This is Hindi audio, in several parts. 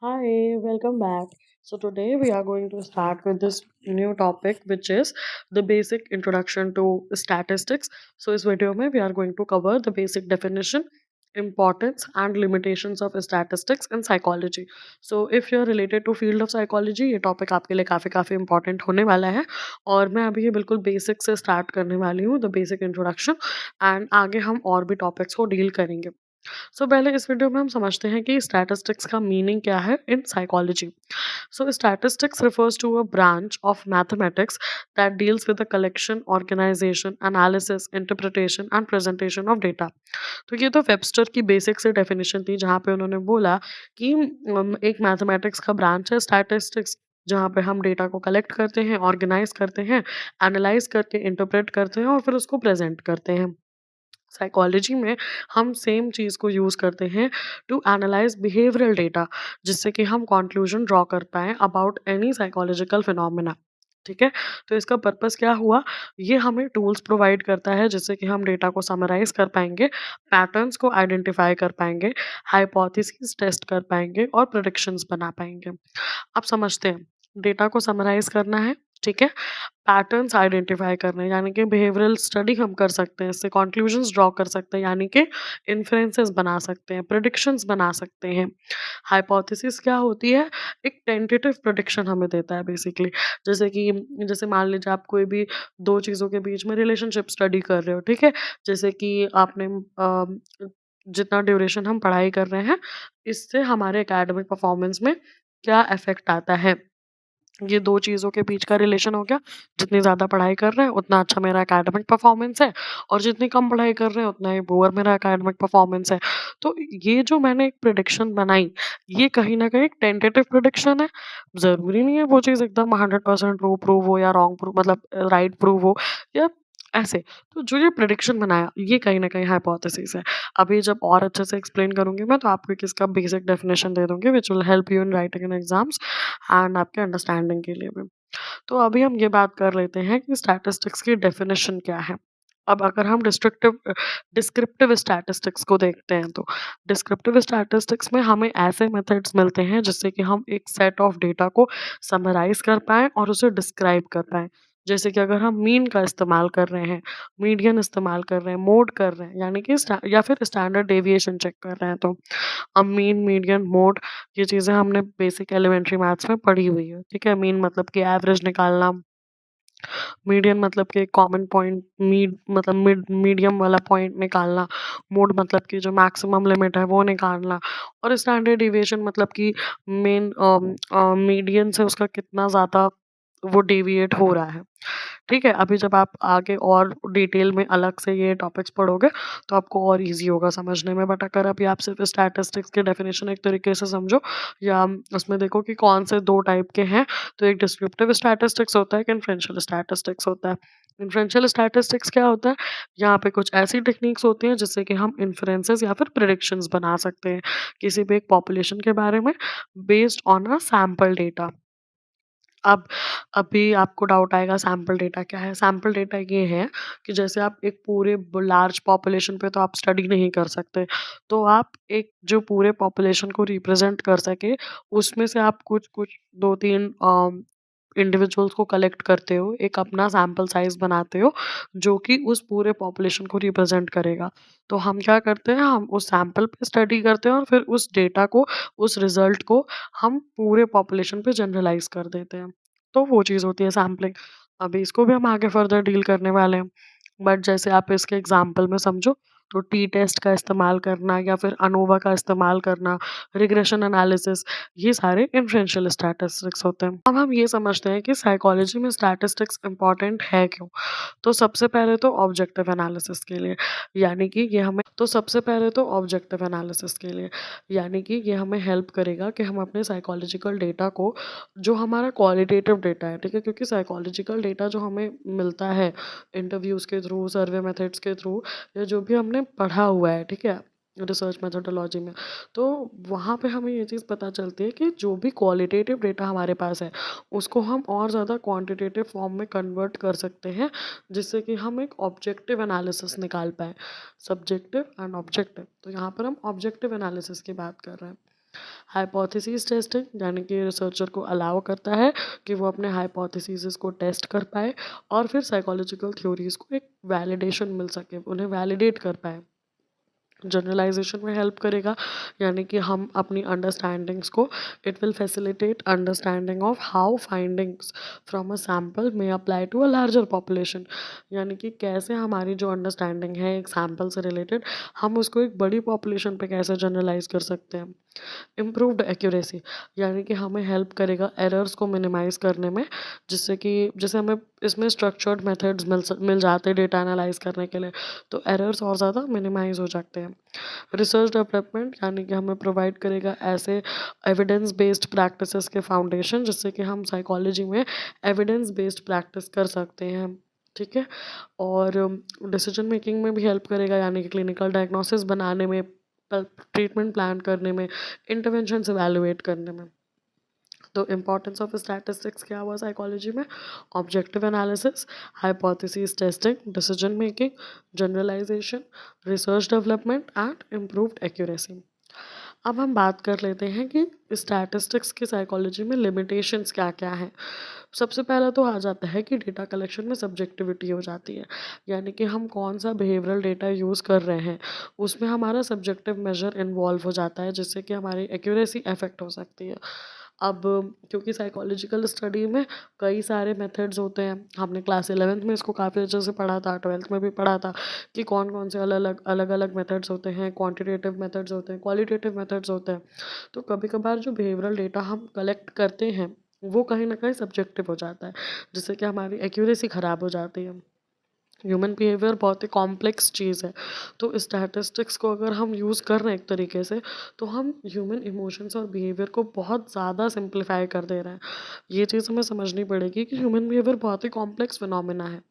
Hi, welcome back. So, today we are going to start with this new topic, which is the basic introduction to statistics. So, इस वीडियो में we are going to cover the basic definition, importance, and limitations of statistics in psychology. So, if you are related to field of psychology, ये टॉपिक आपके लिए काफ़ी काफ़ी important होने वाला है और मैं अभी ये बिल्कुल बेसिक से स्टार्ट करने वाली हूँ द बेसिक इंट्रोडक्शन एंड आगे हम और भी टॉपिक्स को डील करेंगे. सो पहले इस वीडियो में हम समझते हैं कि स्टैटिस्टिक्स का मीनिंग क्या है in psychology. So statistics refers to a branch of mathematics that deals with the collection, organisation, analysis, interpretation and presentation of data. तो ये तो वेबस्टर की बेसिक से डेफिनेशन थी जहाँ पे उन्होंने बोला कि एक मैथमेटिक्स का ब्रांच है स्टैटिस्टिक्स, जहाँ पे हम डेटा को कलेक्ट करते हैं, ऑर्गेनाइज करते हैं, एनालाइज करके इंटरप्रेट करते हैं और फिर उसको प्रेजेंट करते हैं. साइकोलॉजी में हम सेम चीज़ को यूज़ करते हैं टू एनालाइज बिहेवियरल डेटा, जिससे कि हम कंक्लूजन ड्रॉ कर पाएँ अबाउट एनी साइकोलॉजिकल फिनोमेना. ठीक है? तो इसका पर्पस क्या हुआ? ये हमें टूल्स प्रोवाइड करता है जिससे कि हम डेटा को समराइज़ कर पाएँगे, पैटर्न्स को आइडेंटिफ़ाई कर पाएँगे, हाइपोथेसिस टेस्ट कर पाएँगे और प्रेडिक्शंस बना पाएँगे. अब समझते हैं, डेटा को समराइज़ करना है, ठीक है? पैटर्न्स आइडेंटिफ़ाई करने हैं, यानी कि बिहेवियरल स्टडी हम कर सकते हैं, इससे कॉन्क्लूजन्स ड्रॉ कर सकते हैं, यानी कि इन्फरेंसेस बना सकते हैं, प्रेडिक्शंस बना सकते हैं. हाइपोथेसिस क्या होती है? एक टेंटेटिव प्रेडिक्शन हमें देता है बेसिकली. जैसे कि जैसे मान लीजिए आप कोई भी 2 चीज़ों के बीच में रिलेशनशिप स्टडी कर रहे हो, ठीक है? जैसे कि आपने जितना ड्यूरेशन हम पढ़ाई कर रहे हैं, इससे हमारे एकेडमिक परफॉर्मेंस में क्या इफ़ेक्ट आता है? ये 2 चीज़ों के बीच का रिलेशन हो गया, जितनी ज़्यादा पढ़ाई कर रहे हैं, उतना अच्छा मेरा एकेडमिक परफ़ॉर्मेंस है और जितनी कम पढ़ाई कर रहे हैं, उतना ही पुअर मेरा एकेडमिक परफ़ॉर्मेंस है. तो ये जो मैंने एक प्रेडिक्शन बनाई, ये कहीं न कहीं एक टेंटेटिव प्रेडिक्शन है. ज़रूरी नहीं है वो चीज़ एकदम 100% ट्रू प्रूव हो या रॉन्ग प्रूव मतलब राइट प्रूव हो या ऐसे. तो जो ये प्रेडिक्शन बनाया, ये कहीं न कहीं हाइपोथेसिस है. अभी जब और अच्छे से एक्सप्लेन करूँगी मैं, तो आपको एक इसका बेसिक डेफिनिशन दे दूँगी, which will help you in writing in exams and आपके अंडरस्टैंडिंग के लिए भी. तो अभी हम ये बात कर लेते हैं कि स्टैटिस्टिक्स की डेफिनेशन क्या है. अब अगर हम डिस्क्रिप्टिव स्टैटिस्टिक्स को देखते हैं, तो डिस्क्रिप्टिव स्टैटिस्टिक्स में हमें ऐसे मेथड्स मिलते हैं जिससे कि हम एक सेट ऑफ डेटा को समराइज कर पाएँ और उसे डिस्क्राइब कर पाएँ. जैसे कि अगर हम मीन का इस्तेमाल कर रहे हैं, मीडियन इस्तेमाल कर रहे हैं, मोड कर रहे हैं, यानी कि या फिर स्टैंडर्ड डेविएशन चेक कर रहे हैं, तो अब मीन, मीडियन, मोड ये चीज़ें हमने बेसिक एलिमेंट्री मैथ्स में पढ़ी हुई है, ठीक है? मीन मतलब कि एवरेज निकालना, मीडियन मतलब कि कॉमन पॉइंट, मीडियम वाला पॉइंट निकालना, मोड मतलब कि जो मैक्सिमम लिमिट है वो निकालना और स्टैंडर्ड डेविएशन मतलब कि मीडियन से उसका कितना ज़्यादा वो डेविएट हो रहा है. ठीक है? अभी जब आप आगे और डिटेल में अलग से ये टॉपिक्स पढ़ोगे, तो आपको और ईज़ी होगा समझने में. बट अगर अभी आप सिर्फ़ स्टैटिस्टिक्स की डेफिनिशन एक तरीके से समझो या उसमें देखो कि कौन से 2 टाइप के हैं, तो एक डिस्क्रिप्टिव स्टैटिस्टिक्स होता है, एक इन्फ्रेंशियल स्टैटिस्टिक्स होता है. इन्फ्रेंशियल स्टैटिस्टिक्स क्या होता है? यहाँ पे कुछ ऐसी टेक्निक्स होती हैं जिससे कि हम इन्फरेंसेस या फिर प्रेडिक्शंस बना सकते हैं, किसी भी एक पॉपुलेशन के बारे में based on a sample data. अब अभी आपको डाउट आएगा सैंपल डेटा क्या है? सैंपल डेटा ये है कि जैसे आप एक पूरे लार्ज पॉपुलेशन पे तो आप स्टडी नहीं कर सकते। तो आप एक जो पूरे पॉपुलेशन को रिप्रेज़ेंट कर सके, उसमें से आप कुछ-कुछ 2-3 इंडिविजुअल्स को कलेक्ट करते हो, एक अपना सैंपल साइज़ बनाते हो, जो कि उस पूरे पॉपुलेशन को रिप्रेज़ेंट करेगा। तो हम क्या करते हैं, हम उस सैंपल पे स्टडी करते हैं और फिर उस डेटा को, उस रिज़ल्ट को हम पूरे पॉपुलेशन पे जनरलाइज़ कर देते हैं। तो वो चीज़ होती है सैम्पलिंग। अभी इसको भी हम आगे फर्दर डील करने वाले हैं। बट जैसे आप इसके एग्ज़ाम्पल में समझो, तो टी टेस्ट का इस्तेमाल करना या फिर अनोवा का इस्तेमाल करना, रिग्रेशन एनालिसिस, ये सारे इन्फ्रेंशियल स्टैटिस्टिक्स होते हैं. अब हम ये समझते हैं कि साइकोलॉजी में स्टैटिस्टिक्स इम्पोर्टेंट है क्यों? तो सबसे पहले तो ऑब्जेक्टिव एनालिसिस के लिए, यानी कि ये हमें हेल्प करेगा कि हम अपने साइकोलॉजिकल डेटा को, जो हमारा क्वालिटेटिव डेटा है, ठीक है? क्योंकि साइकोलॉजिकल डेटा जो हमें मिलता है इंटरव्यूज़ के थ्रू, सर्वे मेथड्स के थ्रू या जो भी हमने पढ़ा हुआ है, ठीक है? रिसर्च मेथोडोलॉजी में, तो वहाँ पे हमें ये चीज़ पता चलती है कि जो भी क्वालिटेटिव डेटा हमारे पास है, उसको हम और ज़्यादा क्वांटिटेटिव फॉर्म में कन्वर्ट कर सकते हैं, जिससे कि हम एक ऑब्जेक्टिव एनालिसिस निकाल पाएँ, सब्जेक्टिव एंड ऑब्जेक्टिव. तो यहाँ पर हम ऑब्जेक्टिव एनालिसिस की बात कर रहे हैं. हाइपोथेसिस टेस्टिंग यानी कि रिसर्चर को अलाउ करता है कि वो अपने हाइपोथेसिस को टेस्ट कर पाए और फिर साइकोलॉजिकल थ्योरीज को एक वैलिडेशन मिल सके, उन्हें वैलिडेट कर पाए। जनरलाइजेशन में हेल्प करेगा, यानी कि हम अपनी अंडरस्टैंडिंग्स को, it will facilitate understanding of how findings from a sample may apply to a larger population, यानी कि कैसे हमारी जो अंडरस्टैंडिंग है एक सैम्पल से रिलेटेड, हम उसको एक बड़ी पॉपुलेशन पे कैसे जनरलाइज कर सकते हैं। इम्प्रूव्ड एक्यूरेसी, यानी कि हमें हेल्प करेगा एरर्स को मिनिमाइज़ करने में, जिससे कि जैसे हमें इसमें स्ट्रक्चर्ड मेथड्स मिल जाते हैं डेटा एनालाइज करने के लिए, तो एरर्स और ज़्यादा मिनिमाइज हो जाते हैं। रिसर्च डेवलपमेंट, यानी कि हमें प्रोवाइड करेगा ऐसे एविडेंस बेस्ड प्रैक्टिसेस के फाउंडेशन, जिससे कि हम साइकोलॉजी में एविडेंस बेस्ड प्रैक्टिस कर सकते हैं। ठीक है। और डिसीजन मेकिंग में भी हेल्प करेगा, यानी कि क्लिनिकल डायग्नोसिस बनाने में, ट्रीटमेंट प्लान करने में, इंटरवेंशन एवेलुएट करने में। तो इम्पॉर्टेंस ऑफ स्टैटिस्टिक्स क्या हुआ साइकोलॉजी में? Objective analysis, hypothesis testing, decision making, generalisation, research development and improved accuracy. अब हम बात कर लेते हैं कि स्टैटिस्टिक्स की साइकोलॉजी में लिमिटेशंस क्या क्या हैं। सबसे पहला तो आ जाता है कि डेटा कलेक्शन में सब्जेक्टिविटी हो जाती है, यानी कि हम कौन सा बिहेवियरल डेटा यूज़ कर रहे हैं उसमें हमारा सब्जेक्टिव मेजर इन्वॉल्व हो जाता है, जिससे कि हमारी एक्यूरेसी अफेक्ट हो सकती है। अब क्योंकि साइकोलॉजिकल स्टडी में कई सारे मेथड्स होते हैं, हमने क्लास 11th में इसको काफ़ी अच्छे से पढ़ा था, 12th में भी पढ़ा था कि कौन कौन से अलग अलग मेथड्स होते हैं, क्वांटिटेटिव मेथड्स होते हैं, क्वालिटेटिव मेथड्स होते हैं। तो कभी कभार जो बिहेवियरल डेटा हम कलेक्ट करते हैं वो कहीं ना कहीं सब्जेक्टिव हो जाता है, जिससे कि हमारी एक्यूरेसी ख़राब हो जाती है। ह्यूमन बिहेवियर बहुत ही कॉम्प्लेक्स चीज़ है, तो स्टैटिस्टिक्स को अगर हम यूज़ कर रहे हैं एक तरीके से, तो हम ह्यूमन इमोशंस और बिहेवियर को बहुत ज़्यादा सिंप्लीफाई कर दे रहे हैं। ये चीज़ हमें समझनी पड़ेगी कि ह्यूमन बिहेवियर बहुत ही कॉम्प्लेक्स फिनोमिना है।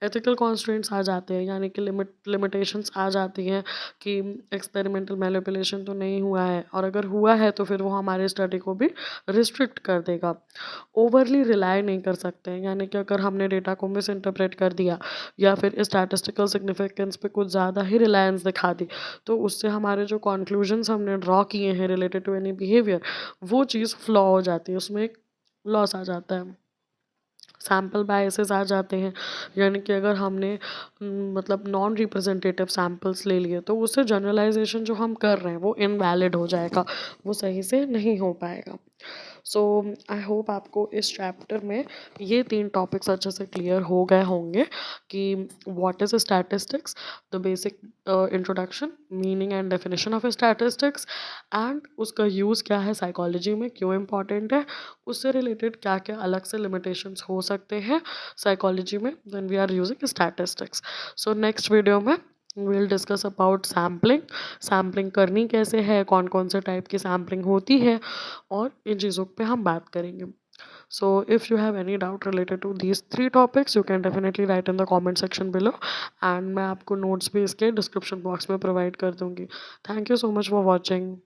एथिकल कॉन्स्ट्रेंट्स आ जाते हैं, यानी कि लिमिटेशंस आ जाती हैं कि एक्सपेरिमेंटल मैनिपुलेशन तो नहीं हुआ है, और अगर हुआ है तो फिर वो हमारे स्टडी को भी रिस्ट्रिक्ट कर देगा। ओवरली रिलाई नहीं कर सकते हैं, यानी कि अगर हमने डेटा को मिस इंटरप्रेट कर दिया या फिर स्टैटिस्टिकल सिग्निफिकेंस पे कुछ ज़्यादा ही रिलायंस दिखा दी, तो उससे हमारे जो कॉन्क्लूजन्स हमने ड्रॉ किए हैं रिलेटेड टू एनी बिहेवियर, वो चीज़ फ्लॉ हो जाती है, उसमें एक लॉस आ जाता है। सैम्पल बायसेस आ जाते हैं, यानी कि अगर हमने मतलब नॉन रिप्रेजेंटेटिव सैम्पल्स ले लिए तो उससे जनरलाइजेशन जो हम कर रहे हैं वो इनवैलिड हो जाएगा, वो सही से नहीं हो पाएगा। सो आई होप आपको इस चैप्टर में ये 3 टॉपिक्स अच्छे से क्लियर हो गए होंगे कि what is statistics, the basic introduction, meaning and definition of statistics, and उसका यूज़ क्या है साइकोलॉजी में, क्यों इम्पॉर्टेंट है, उससे रिलेटेड क्या क्या अलग से लिमिटेशंस हो सकते हैं साइकोलॉजी में when we are using statistics. So next video में will discuss about sampling, sampling करनी कैसे है, कौन कौन से टाइप की सैम्पलिंग होती है, और इन चीज़ों पे हम बात करेंगे। So if you have any doubt related to these 3 topics you can definitely write in the comment section below, and मैं आपको नोट्स भी इसके डिस्क्रिप्शन बॉक्स में प्रोवाइड कर दूँगी। Thank you so much for watching.